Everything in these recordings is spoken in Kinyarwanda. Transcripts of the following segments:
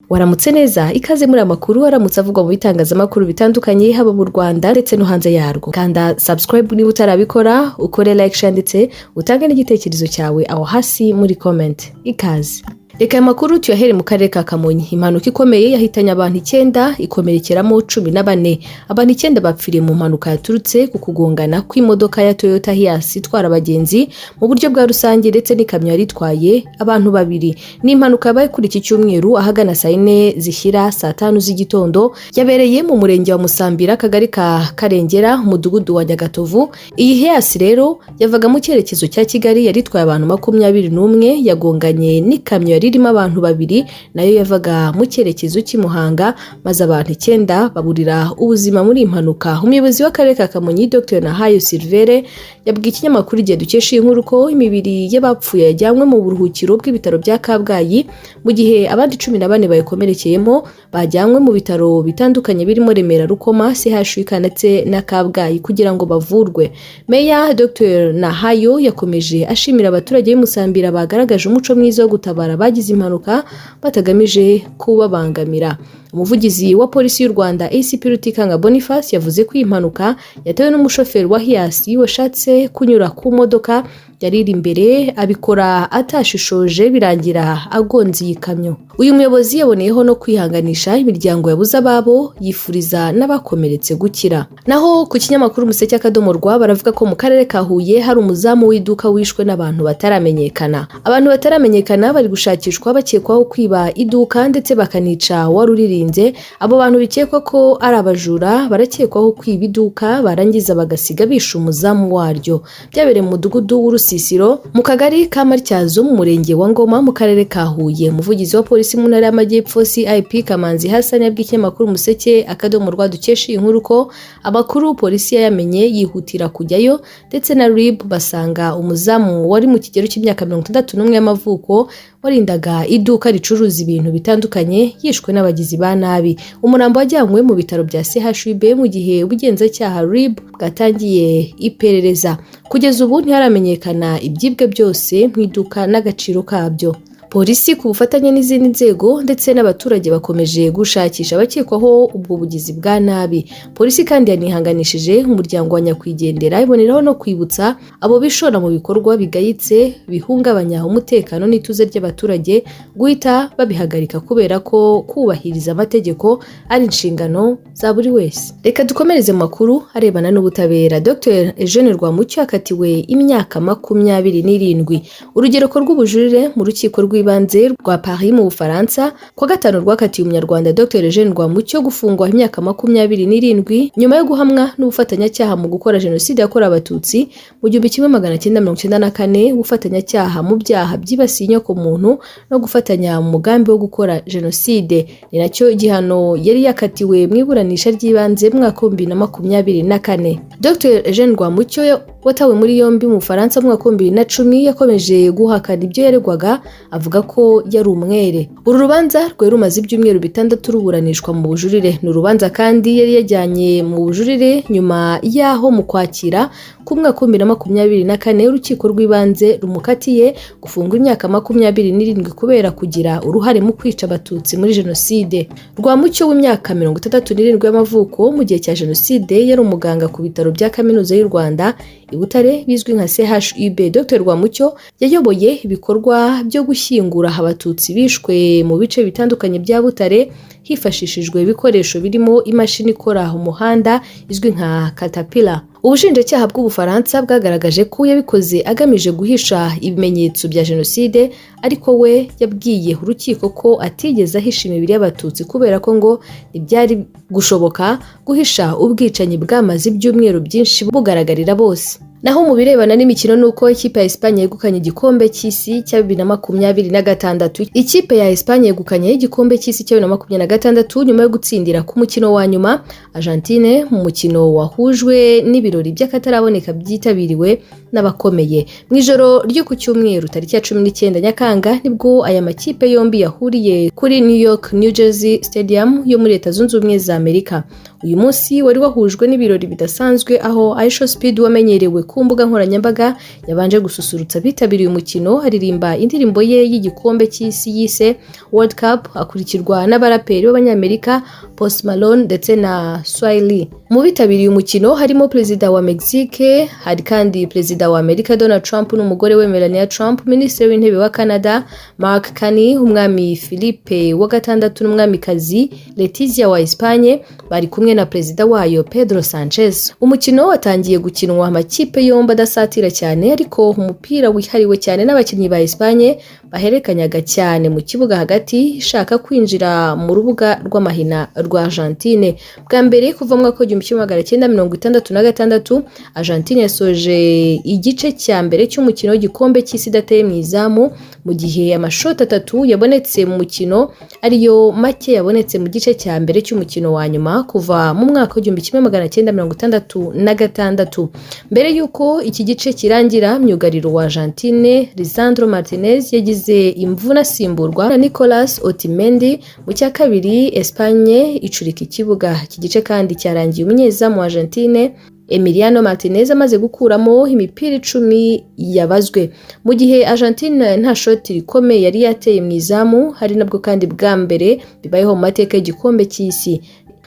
Waramutse neza ikaze muri amakuru aramutse avugwa mu bitangazamakuru bitandukanye haba mu Rwanda ndetse no hanze yarwo. Kanda subscribe niba utarabikora, ukore like share ndetse utange n'igitekerezo cyawe aho hasi muri comment. Ikaze. Reka aya makuru tuyahere mu karere ka Kamonyi. Impanuka ikomeye yahitanye abantu 9 ikomerekeramo 14. Abantu 9 bapfiriye mu mpanuka yaturutse ku kugongana kw'imodoka ya Toyota Hiace itwara abagenzi mu buryo bwa rusange ndetse n'ikamyo yari itwaye abantu 2. Ni impanuka yabaye kuri iki cyumweru ahagana saa 4 zishyira saa 5 z'igitondo, yabereye mu murenge wa Musambira, akagari ka Karengera, umudugudu wa Nyagatovu. Iyi Hiace rero yavaga mu cyerekezo cya Kigali, yari itwaye abantu 21, yagonganye n'ikamyo yari irimo abantu 2 nayo yavaga mu cyerekezo cy'Imuhanga, maze abantu 9 baburira ubuzima muri impanuka. Umuyobozi w'akarere ka Kamonyi Dr Nahayo Silvere yabwiye ikinyamakuru Igihe dukesha inkuru ko imibiri y'abapfuye yajyanywe mu buruhukiro bw'ibitaro bya Kabgayi, mu gihe abandi 14 bayikomerekeyemo bajyanywe mu bitaro bitandukanye birimo Remera, Rukoma, CHUK ndetse na Kabgayi kugira ngo bavurwe. Meya Dr Nahayo yakomeje ashimira abaturage b'Imusambira bagaragaje umuco mwiza wo gutabara bagize impanuka batagamije kubabangamira. Umuvugizi wa polisi y'u Rwanda ACP Rutikanga Boniface yavuze ko impanuka yatewe n'umushoferi wa Hiace washatse kunyura ku modoka yari iri imbere, abikora atashishoje birangira agonze iyi kamyo. Uyu muyobozi yaboneyeho no kwihanganisha imiryango yabuze ababo, yifuriza n'abakomeretse gukira. Naho ku kinyamakuru Umuseke akadomorwa baravuga ko mu karere ka Huye hari umuzamu w'iduka wishwe n'abantu bataramenyekana. Abantu bataramenyekana bari gushakishwa bakekwaho kwiba iduka ndetse bakanica wari uririnze. Abo bantu bikekwa ko ari abajura barakekwaho kwiba iduka barangiza bagasiga bishe umuzamu waryo. Byabereye mu mudugudu w'Urusisiro mu kagari ka Matyazo mu murenge wa Ngoma mu karere ka Huye. Umuvugizi wa polisi mu ntara y'Amajyepfo CIP Kamanzi Hassan yabwiye ikinyamakuru Umuseke akadomorwa dukesha inkuru ko amakuru polisi yamenye yihutira kujyayo ndetse na RIB basanga umuzamu wari mu kigero cy'imyaka 61 y'amavuko warindaga iduka ricuruza ibintu bitandukanye yishwe n'abagizi ba nabi. Umurambo wajyanywe mu bitaro bya CHUB mu gihe ubugenzacyaha RIB bwatangiye iperereza. Kugeza ubu ntiharamenyekana ibyibwe byose mu iduka n'agaciro kabyo. Polisi ku bufatanye n'izindi nzego ndetse n'abaturage bakomeje gushakisha abakekwaho ubwo bugizi bwa nabi. Polisi kandi yanihanganishije umuryango wa nyakwigendera, iboneraho no kwibutsa abo bishora mu bikorwa bigayitse bihungabanya umutekano n'ituze ry'abaturage guhita babihagarika, kubera ko kubahiriza amategeko ari inshingano za buri wese. Reka dukomereze mu makuru arebana n'ubutabera. Dr Eugene Rwamucyo akatiwe imyaka 27. Urugereko rw'ubujurire mu rukiko rw'ibanze rwa Paris mu Bufaransa kwa gatanu rwakatiye umunyarwanda Dr Eugene Rwamucyo gufungwa imyaka 27 nyuma yo guhamwa n'ubufatanyacyaha mu gukora jenoside yakorewe abatutsi mu 1994, ubufatanyacyaha mu byaha byibasiye inyoko muntu no gufatanya mu mugambi wo gukora jenoside. Ni nacyo igihano yari yakatiwe mu iburanisha ry'ibanze mu mwaka 2024. Dr Eugene Rwamucyo watawe muri yombi mu Bufaransa mu mwaka 2010 yakomeje guhakana ibyo yaregwaga, avuga ko yari umwere. Uru rubanza rwari rumaze ibyumweru 6 ruburanishwa mu bujurire. Ni urubanza kandi yari yajyanye mu bujurire nyuma yaho mu Kwakira ku mwaka 2024 urukiko rw'ibanze rumukatiye gufungwa imyaka 27 kubera kugira uruhare mu kwica abatutsi muri jenoside. Rwamucyo w'imyaka 67 y'amavuko mu gihe cya jenoside yari umuganga ku bitaro bya Kaminuza y'u Rwanda i Butare bizwi nka CHUB. Dr Rwamucyo yayoboye ibikorwa byo gushyingura abatutsi bishwe mu bice bitandukanye bya Butare hifashishijwe ibikoresho birimo imashini ikora umuhanda izwi nka Caterpillar. Ubushinjacyaha bw'Ubufaransa bwagaragaje ko yabikoze agamije guhisha ibimenyetso bya jenoside, ariko we yabwiye urukiko ko atigeze ahisha imibiri y'abatutsi kubera ko ngo ntibyari gushoboka guhisha ubwicanyi bwamaze ibyumweru byinshi bugaragarira bose. Naho mu birebana n'imikino nuko ikipe ya Espagne yegukanye igikombe cy'isi cya 2026. Ikipe ya Espagne yegukanye igikombe cy'isi cya 2026 nyuma yo gutsindira ku mukino wa nyuma Argentine mu mukino wahujwe n'ibirori by'akataraboneka byitabiriwe n'abakomeye. Mu ijoro ryo ku cyumweru tariki ya 19 Nyakanga nibwo aya makipe yombi yahuriye kuri New York New Jersey Stadium yo muri Leta Zunze Ubumwe za Amerika. uyu munsi wari wahujwe n'ibirori bidasanzwe aho Aisha Speed wamenyerewe ku mbuga nkoranyambaga yabanje gususurutsa bitabiriye umukino aririmba indirimbo ye y'igikombe cy'isi yise World Cup akurikirwa n'abaraperi b'abanyamerika Post Malone ndetse na Swiley. Mu bitabiriye umukino harimo perezida wa Mexique, hari kandi perezida wa Amerika Donald Trump n'umugore we Melania Trump, minisitiri w'intebe wa Canada Mark Carney, umwami Philippe wa gatandatu n'umwamikazi Letizia wa Espagne bari kumwe na perezida wayo Pedro Sanchez. Umukino watangiye gukinwa amakipe yombi adasatira cyane ariko umupira wihariwe cyane n'abakinnyi ba Espagne baherekanyaga cyane mu kibuga hagati ishaka kwinjira mu rubuga rw'amahina rwa Argentine. Bwa mbere kuva mu mwaka w'1966 Argentine yasoje igice cya mbere cy'umukino w'igikombe cy'isi dateye mu izamu mu gihe amashoti 3 yabonetse mu mukino ariyo make yabonetse mu gice cya mbere cy'umukino wa nyuma kuva mu mwaka w'1966. Mbere yuko iki gice kirangira myugariro wa Argentine Lisandro Martinez yagize imvune asimburwa na Nicolas Otamendi. Mu cya kabiri Espagne icurika ikibuga. Iki gice kandi cyarangiye umunyezamu wa Argentine Emiliano Martinez amaze gukuramo imipira 10 yabazwe. Mu gihe Argentine nta shoti rikomeye yari yateye mu izamu, hari nabwo kandi bwa mbere bibayeho mu mateka y'igikombe cy'isi.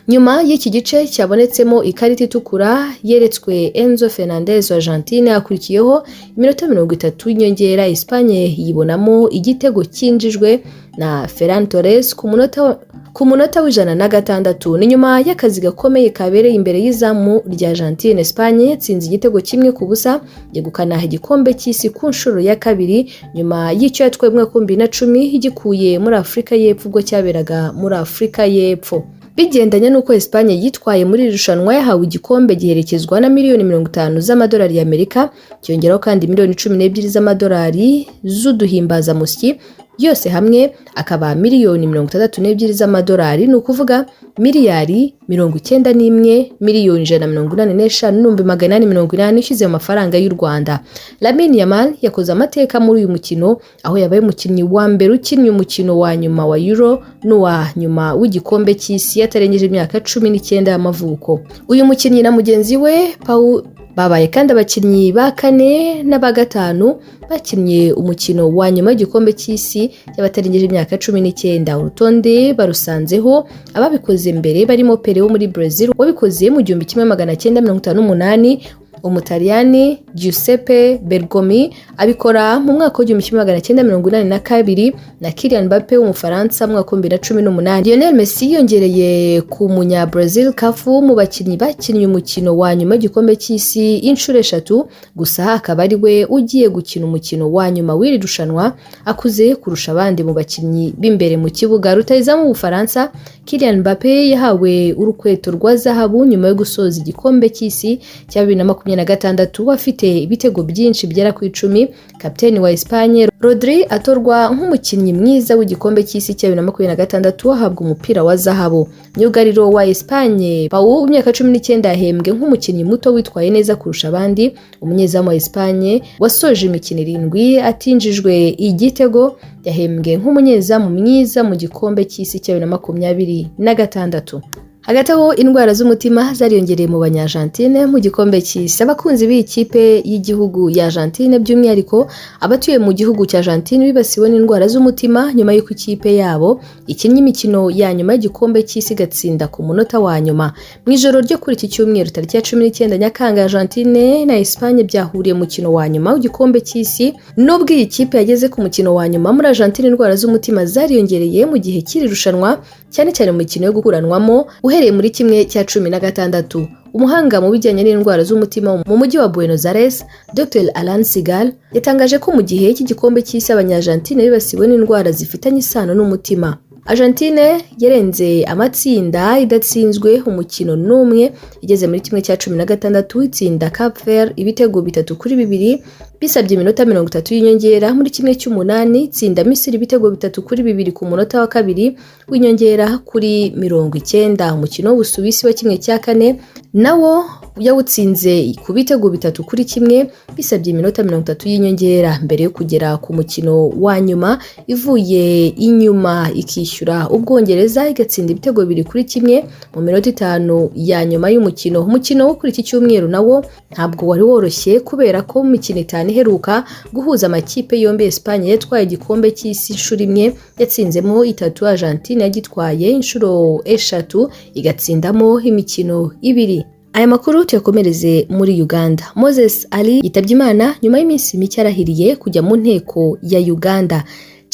Nyuma y'iki gice cyabonetsemo ikarita itukura yeretswe Enzo Fernandez wa Argentine, akurikiyeho iminota 30 y'inyongera Espagne yibonamo igitego cyinjijwe na Ferran Torres ku munota w'106. Ni nyuma y'akazi gakomeye kabereye imbere y'izamu rya Argentine. Espagne yatsinze igitego 1-0 yegukana igikombe cy'isi ku nshuro ya kabiri nyuma y'icyo yatwaye mu mwaka wa 2010 igikuye muri Afurika y'Epfo ubwo cyaberaga muri Afurika y'Epfo. Bigendanye nuko Espagne yitwaye muri irushanwa yahawe igikombe giherekezwa na miliyoni 50 z'amadolari y'Amerika, cyongeraho kandi miliyoni 12 z'amadolari z'uduhimbaza musyi, yose hamwe akaba miliyoni 62 z'amadolari, ni ukuvuga miliyari 91 miliyoni 185,880 ishize mu mafaranga y'u Rwanda. Lamine Yamal yakoze amateka muri uyu mukino aho yabaye umukinnyi wa mbere ukinnye umukino wa nyuma wa Euro n'uwa nyuma w'igikombe cy'isi yatarengeje imyaka 19 y'amavuko. Uyu mukinnyi na mugenzi we Pau babaye kandi abakinnyi ba 4 n'aba 5 bakinnye umukino wa nyuma w'igikombe cy'isi y'abatarengeje imyaka 19. Urutonde barusanzeho ababikoze mbere barimo Pele wo muri Brazil wabikoze mu 1958, Umutaliyani Giuseppe Bergomi abikora mu mwaka wa 1982 na Kylian Mbappe w'Umufaransa mu mwaka wa 2018. Lionel Messi yongereye ku munya Brazil Cafu mu bakinnyi bakinnye umukino wa nyuma w'igikombe cy'isi inshuro 3 gusa, akaba ari we ugiye gukina umukino wa nyuma w'iri rushanwa akuze kurusha abandi mu bakinnyi b'imbere mu kibuga. Rutahizamu w'Ubufaransa Kylian Mbappe yahawe urukweto rwa zahabu nyuma yo gusoza igikombe cy'isi cya 2026 afite ibitego byinshi bigera ku 10. Kapiteni wa Espagne Rodri atorwa nk'umukinnyi mwiza w'igikombe cy'isi cya 2026 ahabwa umupira wa zahabu. Myugariro wa Espagne Pau w'imyaka 19 yahembwe nk'umukinnyi muto witwaye neza kurusha abandi. Umunyezamu wa Espagne wasoje imikino 7 atinjijwe igitego yahembwe nk'umunyezamu mwiza mu gikombe cy'isi cya 2026. Hagati aho indwara z'umutima zariyongereye mu Banya-Argentine mu gikombe cy'isi. Abakunzi b'ikipe y'igihugu ya Argentine by'umwihariko abatuye mu gihugu cya Argentine bibasiwe n'indwara z'umutima nyuma y'uko ikipe yabo ikinnye imikino ya nyuma y'igikombe cy'isi gatsinda ku munota wa nyuma. Mu ijoro ryo kuri iki cyumweru tariki ya 19 Nyakanga, Argentine na Espagne byahuriye mu mukino wa nyuma w'igikombe cy'isi. Nubwo iyi kipe yageze ku mukino wa nyuma, muri Argentine indwara z'umutima zariyongereye mu gihe kiri rushanwa, cyane cyane mu mikino yo gukuranwamo uhereye muri kimwe cya 16. Umuhanga mu bijyanye n'indwara z'umutima mu mujyi wa Buenos Aires, Dr. Alan Segal yatangaje ko mu gihe cy'igikombe cy'isi Abanya-Argentine bibasiwe n'indwara zifitanye isano n'umutima. Argentine yarenze amatsinda idatsinzwe umukino n'umwe, igeze muri kimwe cya 16 itsinda Cape Verde ibitego 3-2 bisabye iminota 30 y'inyongera. Muri kimwe cy'umunani itsinda Misiri ibitego 3-2 ku munota wa kabiri w'inyongera kuri 90. Umukino w'Ubusuwisi wa kimwe cya 4 nawo yawutsinze ku bitego 3-1 bisabye iminota 30 y'inyongera mbere yo kugera ku mukino wa nyuma ivuye inyuma ikishyura yishyura Ubwongereza igatsinda ibitego 2-1 mu minota 5 ya nyuma y'umukino. Umukino wo kuri iki cyumweru nawo ntabwo wari woroshye kubera ko mu mikino 5 iheruka guhuza amakipe yombi Espagne yatwaye igikombe cy'isi inshuro imwe yatsinzemo 3, Argentine yagitwaye inshuro 3 igatsindamo imikino 2. Aya makuru tuyakomereze muri Uganda. Moses Ali yitabye Imana nyuma y'iminsi mike arahiriye kujya mu nteko ya Uganda.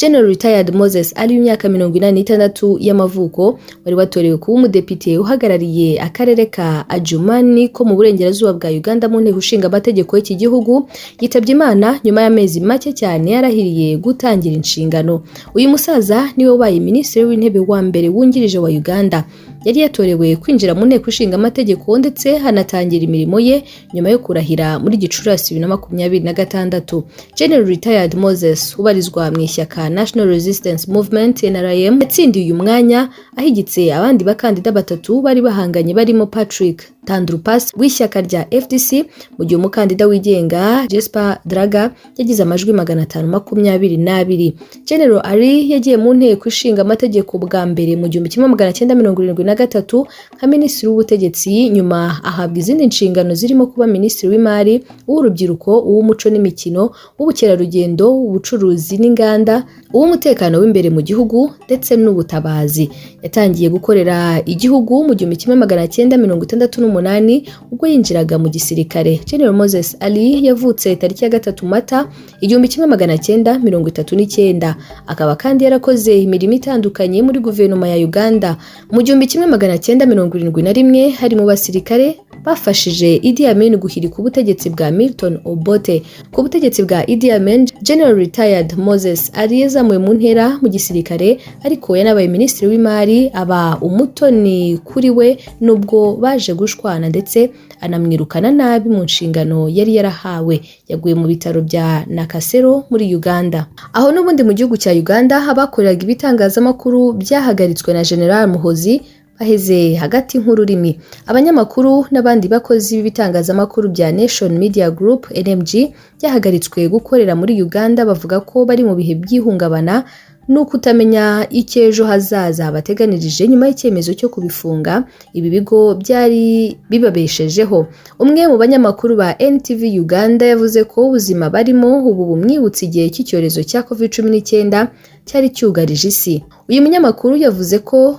General Retired Moses Ali w'imyaka 86 y'amavuko wari watorewe kuba umudepite uhagarariye akarere ka Adjumani ko mu burengerazuba bwa Uganda mu nteko ishinga amategeko y'iki gihugu yitabye Imana nyuma y'amezi make cyane yarahiriye gutangira inshingano. Uyu musaza niwe wabaye minisitiri w'intebe wa mbere wungirije wa Uganda. Yari yatorewe kwinjira mu nteko ishinga amategeko ndetse hanatangira imirimo ye nyuma yo kurahira muri Gicurasi 2026. General Retired Moses ubarizwa mu ishyaka National Resistance Movement NRM yatsindiye uyu mwanya ahigitse abandi bakandida 3 bari bahanganye barimo Patrick Tandrupas w'ishyaka rya FDC, mu gihe umukandida wigenga Jesper Draga yagize amajwi 522. General Ali yagiye mu nteko ishinga amategeko bwa mbere mu 1973 nka minisitiri w'ubutegetsi, nyuma ahabwa izindi nshingano zirimo kuba minisitiri w'imari, uw'urubyiruko, uw'umuco n'imikino, uw'ubukerarugendo, ubucuruzi n'inganda, uw'umutekano w'imbere mu gihugu ndetse n'ubutabazi. Yatangiye gukorera igihugu mu 1968 ubwo yinjiraga mu gisirikare. General Moses Ali yavutse tariki ya 3 Mata 1939, akaba kandi yarakoze imirimo itandukanye muri guverinoma ya Uganda. Mu 1971 hari mu basirikare bafashije Idi Amin guhirika ubutegetsi bwa Milton Obote. Ku butegetsi bwa Idi Amin, General Retired Moses Ali yazamuwe mu ntera mu gisirikare, ariko yanabaye minisitiri w'imari, aba umutoni kuri we nubwo baje gushwana ndetse anamwirukana nabi mu nshingano yari yarahawe. Yaguye mu bitaro bya Nakasero muri Uganda. Aho n'ubundi mu gihugu cya Uganda abakoreraga ibitangazamakuru byahagaritswe na General Muhozi baheze hagati nk'ururimi. Abanyamakuru n'abandi bakozi b'ibitangazamakuru bya Nation Media Group NMG byahagaritswe gukorera muri Uganda, bavuga ko bari mu bihe by'ihungabana nuko utamenya icyejo hazaza bateganirije nyuma y'icyemezo cyo kubifunga ibi bigo byari bibabeshejeho. Umwe mu banyamakuru ba NTV Uganda yavuze ko ubuzima barimo ubu bumwibutse igihe cy'icyorezo cya COVID-19 cyari cyugarije isi. Uyu munyamakuru yavuze ko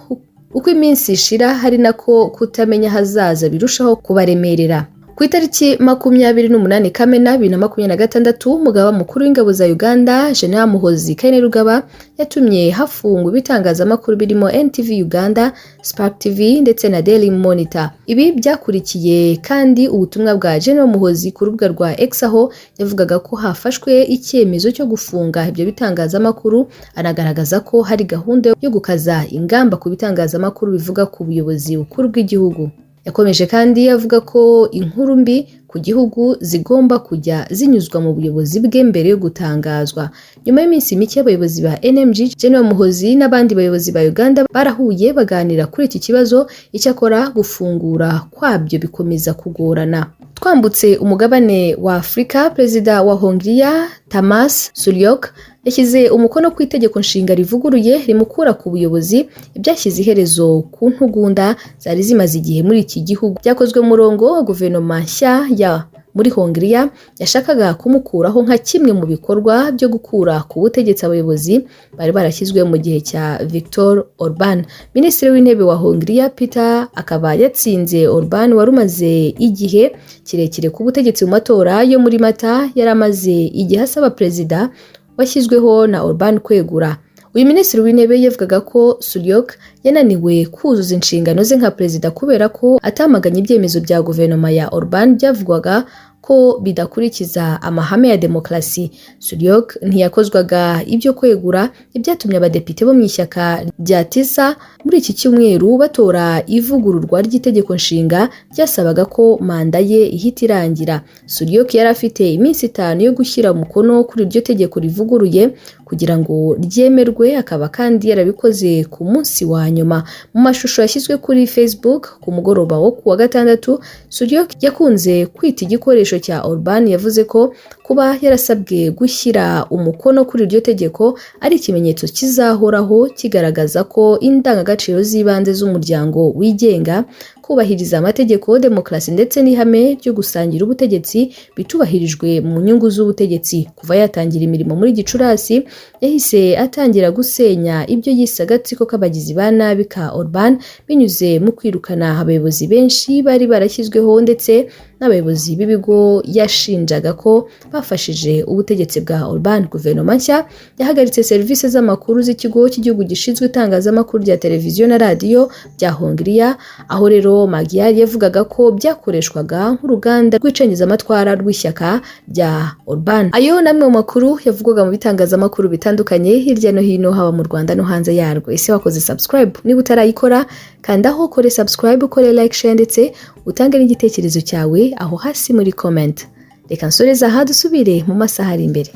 uko iminsi ishira hari nako kutamenya hazaza birushaho kubaremerera. Ku itariki 28 Kamena 2026, umugaba mukuru w'ingabo za Uganda General Muhozi Kainerugaba yatumye hafungwa ibitangazamakuru birimo NTV Uganda, Spark TV ndetse na Daily Monitor. Ibi byakurikiye kandi ubutumwa bwa General Muhozi ku rubuga rwa X, aho yavugaga ko hafashwe icyemezo cyo gufunga ibyo bitangazamakuru, anagaragaza ko hari gahunda yo gukaza ingamba ku bitangazamakuru bivuga ku buyobozi bukuru bw'igihugu. Yakomeje kandi avuga ko inkuru mbi ku gihugu zigomba kujya zinyuzwa mu buyobozi bwe mbere yo gutangazwa. Nyuma y'iminsi mike abayobozi ba NMG, General Muhozi n'abandi bayobozi ba Uganda barahuye baganira kuri iki kibazo, icyakora gufungura kwabyo bikomeza kugorana. Twambutse umugabane wa Afrika, Perezida wa Hongria Tamas Sulyok yashyize umukono ku itegeko nshinga rivuguruye rimukura ku buyobozi, ibyashyize iherezo ku ntugunda zari zimaze igihe muri iki gihugu. Byakozwe murongo guverinoma nshya ya muri Hongria yashakaga kumukuraho nka kimwe mu bikorwa byo gukura ku butegetsi abayobozi bari barashyizwe mu gihe cya Viktor Orban. Minisitiri w'intebe wa Hongria Peter akaba yatsinze Orban wari umaze igihe kirekire ku butegetsi mu matora yo muri Mata yaramaze igihe asaba perezida washyizweho na Orban kwegura. Uyu minisitiri w'intebe yavugaga ko Sulyok yananiwe kuzuza inshingano ze nka perezida kubera ko atamaganye ibyemezo bya guverinoma ya Orban byavugwaga ko bidakurikiza amahame ya demokarasi. Sulyok ntiyakozwaga ibyo kwegura, ibyatumye abadepite bo mu ishyaka rya TISA muri iki cyumweru batora ivugururwa ry'itegeko nshinga ryasabaga ko manda ye ihita irangira. Sulyok yari afite iminsi 5 yo gushyira umukono kuri iryo tegeko rivuguruye kugira ngo ryemerwe, akaba kandi yarabikoze ku munsi wa nyuma. Mu mashusho yashyizwe kuri Facebook ku mugoroba wo kuwa gatandatu, Suryok yakunze kwita igikoresho cya Orban yavuze ko kuba yarasabwe gushyira umukono kuri iryo tegeko ari ikimenyetso kizahoraho kigaragaza ko indangagaciro z'ibanze z'umuryango wigenga, kubahiriza amategeko, demokarasi ndetse n'ihame ryo gusangira ubutegetsi bitubahirijwe mu nyungu z'ubutegetsi. Kuva yatangira imirimo muri Gicurasi, yahise atangira gusenya ibyo yise agatsiko k'abagizi ba nabi ka Orban binyuze mu kwirukana abayobozi benshi bari barashyizweho ndetse n'abayobozi b'ibigo yashinjaga ko bafashije ubutegetsi bwa Orban. Guverinoma nshya yahagaritse serivisi z'amakuru z'ikigo cy'igihugu gishinzwe itangazamakuru rya televiziyo na radiyo bya Hongiriya, aho rero Magyar yavugaga ko byakoreshwaga nk'uruganda rw'icengezamatwara rw'ishyaka rya Orban. Ayo namwe mu makuru yavugwaga mu bitangazamakuru bitandukanye hirya no hino, haba mu Rwanda no hanze yarwo. Ese wakoze subscribe? Niba utarayikora, kandaho ukore subscribe, ukore like, share ndetse utange n'igitekerezo cyawe aho hasi muri comment. Reka nsoreza aha, dusubire mu masaha ari imbere.